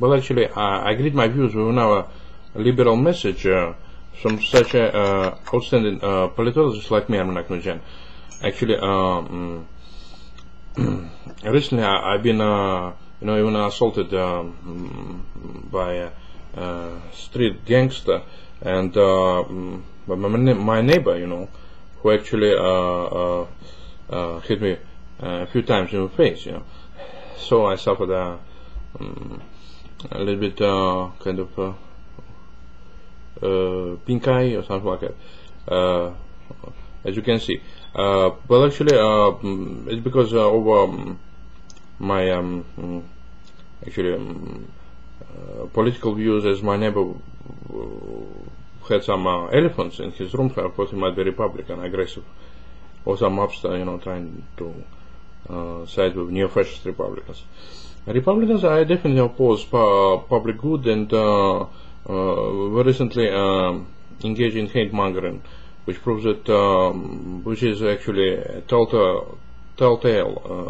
Well, actually, I agreed my views with our liberal message from such a outstanding politologist like me, Armenak Nouridjanian. Actually, recently I've been, even assaulted by a street gangster, and my neighbor, who actually hit me a few times in the face, So I suffered a little bit kind of pink eye or something like that, as you can see. Well, actually, it's because of my political views, as my neighbor had some elephants in his room, so I thought he might be Republican, aggressive, or some upstart, trying to side with neo-fascist Republicans. Republicans, I definitely oppose public good, and we recently engaged in hate mongering, which proves that, which is actually a telltale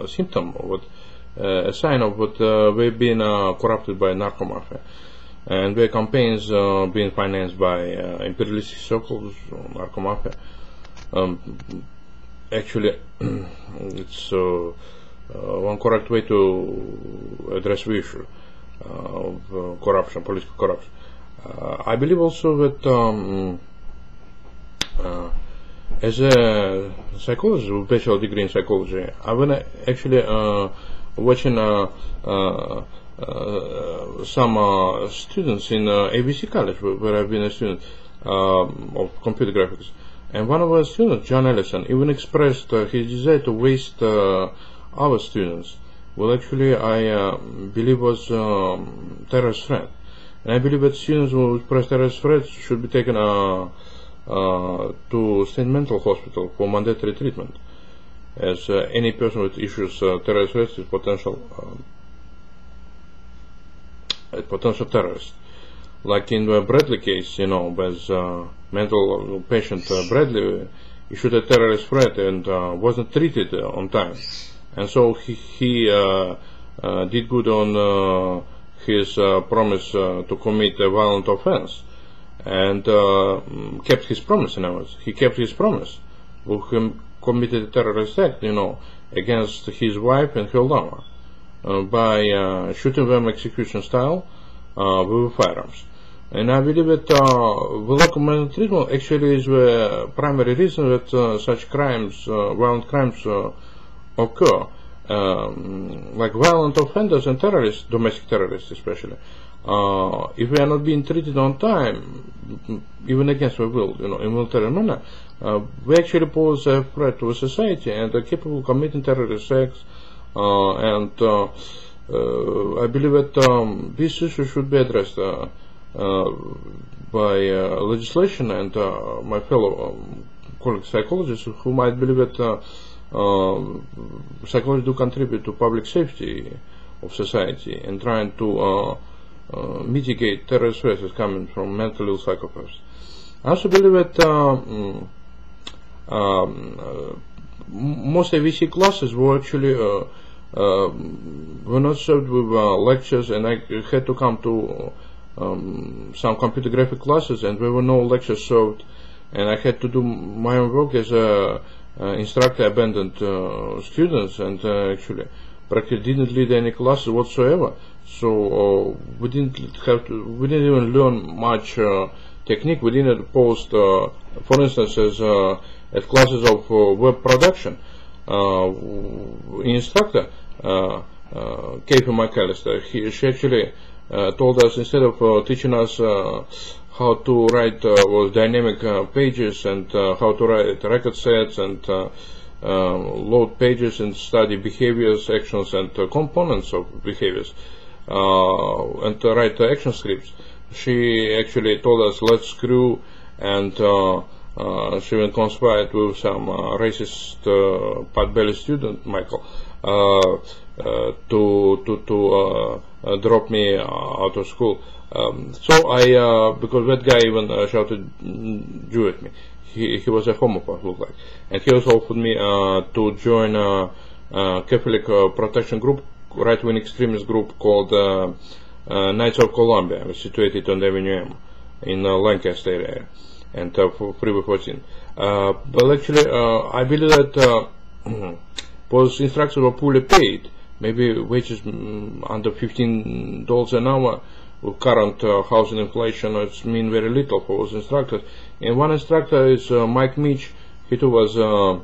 symptom of what, a sign of what we've been corrupted by narco mafia, and their campaigns being financed by imperialistic circles, narco mafia. Actually, it's one correct way to address the issue of corruption, political corruption. I believe also that as a psychologist with a bachelor degree in psychology, I've been actually watching some students in ABC College, where I've been a student of computer graphics. And one of our students, John Ellison, even expressed his desire to waste our students. Well, actually, I believe was terrorist threat. And I believe that students who express terrorist threats should be taken to state mental hospital for mandatory treatment, as any person with issues terrorist threats is potential terrorist. Like in the Bradley case, with mental patient Bradley issued a terrorist threat and wasn't treated on time, and so he did good on his promise to commit a violent offense, and kept his promise. In other words, he kept his promise. Who committed a terrorist act, against his wife and her lover by shooting them execution style with firearms. And I believe that the lack of mental treatment actually is the primary reason that such crimes, violent crimes, occur. Like violent offenders and terrorists, domestic terrorists especially, if we are not being treated on time, even against their will, in military manner, we actually pose a threat to society and are capable of committing terrorist acts. And I believe that this issue should be addressed by legislation, and my fellow colleague psychologists who might believe that psychology do contribute to public safety of society and trying to mitigate terrorist threats coming from mentally ill psychopaths. I also believe that most AVC classes were actually were not served with lectures, and I had to come to some computer graphic classes, and there were no lectures served, and I had to do my own work as a instructor. Abandoned students, and actually practically didn't lead any classes whatsoever. So we didn't even learn much technique. We didn't post, for instance, as at classes of web production. Instructor Kay McAllister, she actually told us, instead of teaching us how to write dynamic pages and how to write record sets and load pages and study behaviors, actions, and components of behaviors, and write action scripts, she actually told us, let's screw, and she even conspired with some racist pot-bellied student, Michael, to drop me out of school. So I, because that guy even shouted Jew at me. He was a homopathic, looked like, and he also offered me to join a Catholic protection group, right-wing extremist group called Knights of Columbia, situated on Avenue M in Lancaster area, and for Freeway 14. But actually, I believe that those instructors were poorly paid. Maybe wages under $15 an hour. With current housing inflation, it's mean very little for those instructors. And one instructor is Mike Mitch. He too was a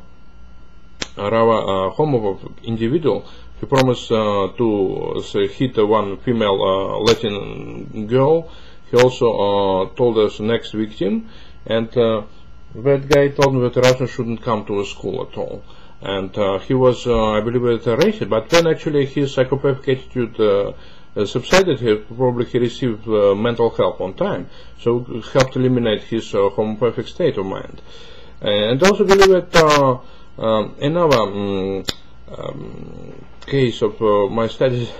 rather homopathic individual. He promised to hit one female Latin girl. He also told us next victim, and that guy told me that Russians shouldn't come to the school at all. And he was, I believe, racist. But when actually his psychopathic attitude subsided, he received mental help on time, so it helped eliminate his homopathic state of mind. And also believe that another case of my studies,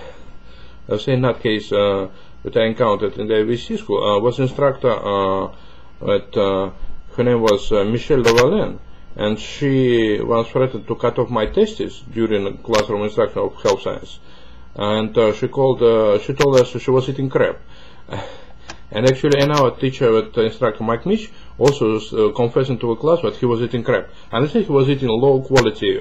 saying that case that I encountered in the AVC school, was instructor that her name was Michelle Lavalin, and she was threatened to cut off my testes during classroom instruction of health science. And she told us she was eating crap. And actually, our teacher, instructor Mike Mitch, also was confessing to the class that he was eating crap. And I think he was eating low quality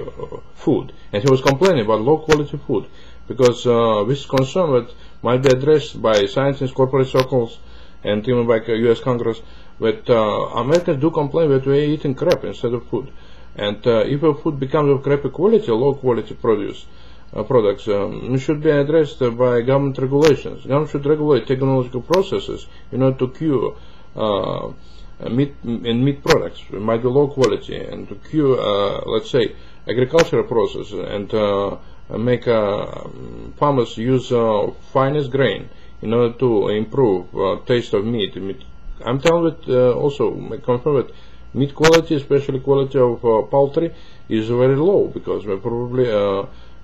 food, and he was complaining about low quality food, because this concern that might be addressed by scientists, corporate circles, and even by U.S. Congress, that Americans do complain that we are eating crap instead of food. And if a food becomes of crappy quality, low quality products, it should be addressed by government regulations. Government should regulate technological processes in order to cure meat products. It might be low quality, and to cure, let's say, agricultural processes, and make farmers use finest grain in order to improve taste of meat. I'm telling that also confirm that meat quality, especially quality of poultry, is very low, because we probably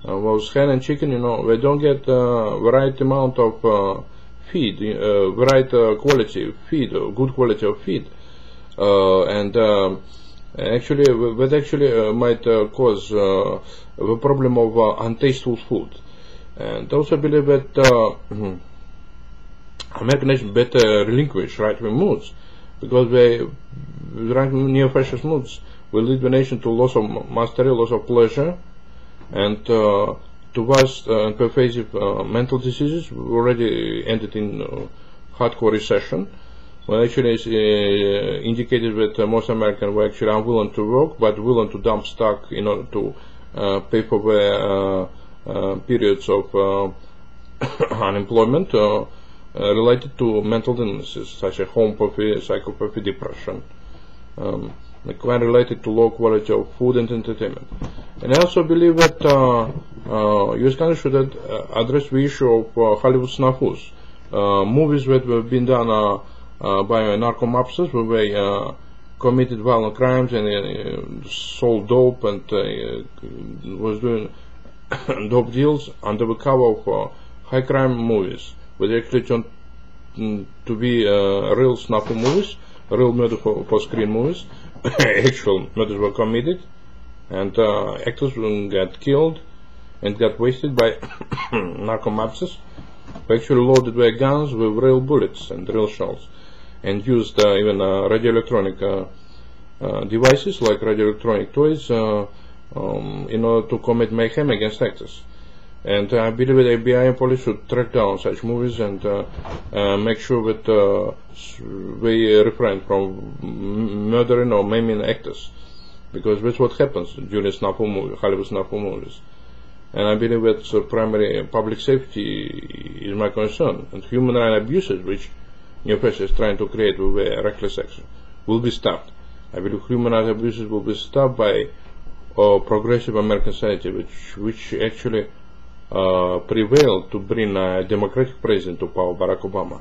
those hen and chicken, they don't get right amount of feed, right quality feed, good quality of feed, and actually that actually might cause the problem of untasteful food. And also believe that American nation better relinquish right-wing moods, because right-wing neo-fascist moods will lead the nation to loss of mastery, loss of pleasure, and to vast and pervasive mental diseases. We already ended in hardcore recession. Well, actually, it's indicated that most Americans were actually unwilling to work, but willing to dump stock in order to pay for their periods of unemployment related to mental illnesses such as homopathy, psychopathy, depression. Quite related to low quality of food and entertainment. And I also believe that U.S. Congress should address the issue of Hollywood snafus, movies that have been done by narco mobsters, where they committed violent crimes and sold dope and was doing dope deals under the cover of high crime movies, which actually turned to be real snafu movies, real murder for screen movies. Actual murders were committed, and actors got killed and got wasted by narco mobsters, who actually loaded their guns with real bullets and real shells, and used even radioelectronic devices like radioelectronic toys in order to commit mayhem against actors. And I believe that FBI and police should track down such movies and make sure that they refrain from murdering or maiming actors, because that's what happens during Hollywood snafu movies. And I believe that primary public safety is my concern, and human rights abuses, which neo-fascists is trying to create with reckless action, will be stopped. I believe human rights abuses will be stopped by progressive American society, which actually prevailed to bring a democratic president to power, Barack Obama.